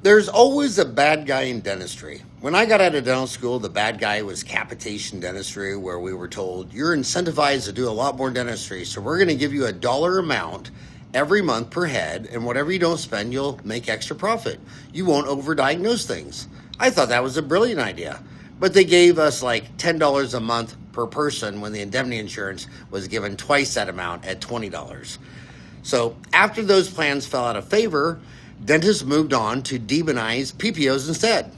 There's always a bad guy in dentistry. When I got out of dental school, the bad guy was capitation dentistry, where we were told you're incentivized to do a lot more dentistry, so we're going to give you a dollar amount every month per head, and whatever you don't spend, you'll make extra profit. You won't overdiagnose things. I thought that was a brilliant idea, but they gave us like $10 a month per person when the indemnity insurance was given twice that amount at $20. So after those plans fell out of favor, dentists moved on to demonize PPOs instead.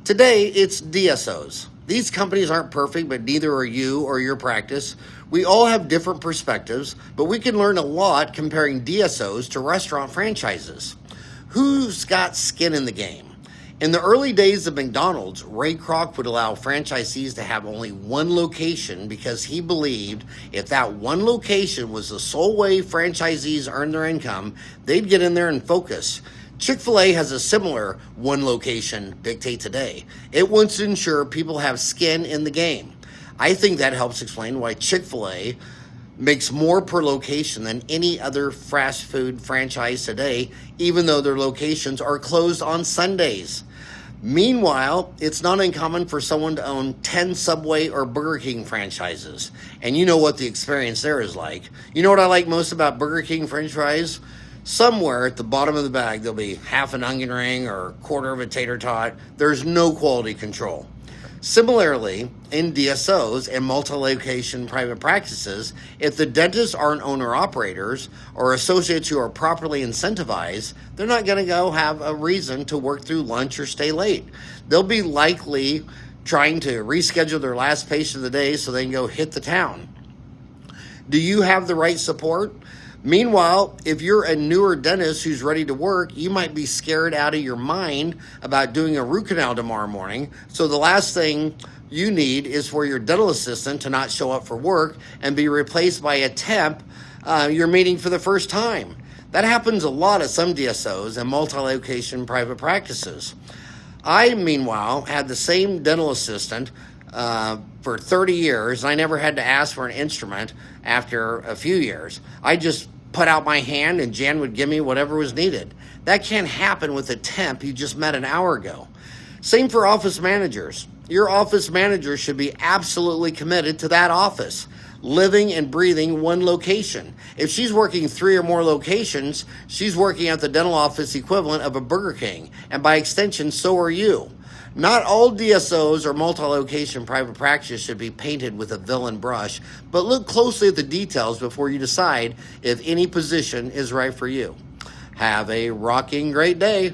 Today, it's DSOs. These companies aren't perfect, but neither are you or your practice. We all have different perspectives, but we can learn a lot comparing DSOs to restaurant franchises. Who's got skin in the game? In the early days of McDonald's, Ray Kroc would allow franchisees to have only one location because he believed if that one location was the sole way franchisees earned their income, they'd get in there and focus. Chick-fil-A has a similar one location dictate today. It wants to ensure people have skin in the game. I think that helps explain why Chick-fil-A makes more per location than any other fast food franchise today, even though their locations are closed on Sundays. Meanwhile, it's not uncommon for someone to own 10 Subway or Burger King franchises. And you know what the experience there is like. You know what I like most about Burger King french fries? Somewhere at the bottom of the bag, there'll be half an onion ring or a quarter of a tater tot. There's no quality control. Similarly, in DSOs and multi-location private practices, if the dentists aren't owner-operators or associates who are properly incentivized, they're not going to go have a reason to work through lunch or stay late. They'll be likely trying to reschedule their last patient of the day so they can go hit the town. Do you have the right support? Meanwhile, if you're a newer dentist who's ready to work, you might be scared out of your mind about doing a root canal tomorrow morning. So the last thing you need is for your dental assistant to not show up for work and be replaced by a temp you're meeting for the first time. That happens a lot at some DSOs and multi-location private practices. I, meanwhile, had the same dental assistant for 30 years, and I never had to ask for an instrument after a few years. I just put out my hand and Jan would give me whatever was needed. That can't happen with a temp you just met an hour ago. Same for office managers. Your office manager should be absolutely committed to that office, living and breathing one location. If she's working 3 or more locations, she's working at the dental office equivalent of a Burger King, and by extension, so are you. Not all DSOs or multi-location private practice should be painted with a villain brush, but look closely at the details before you decide if any position is right for you. Have a rocking great day.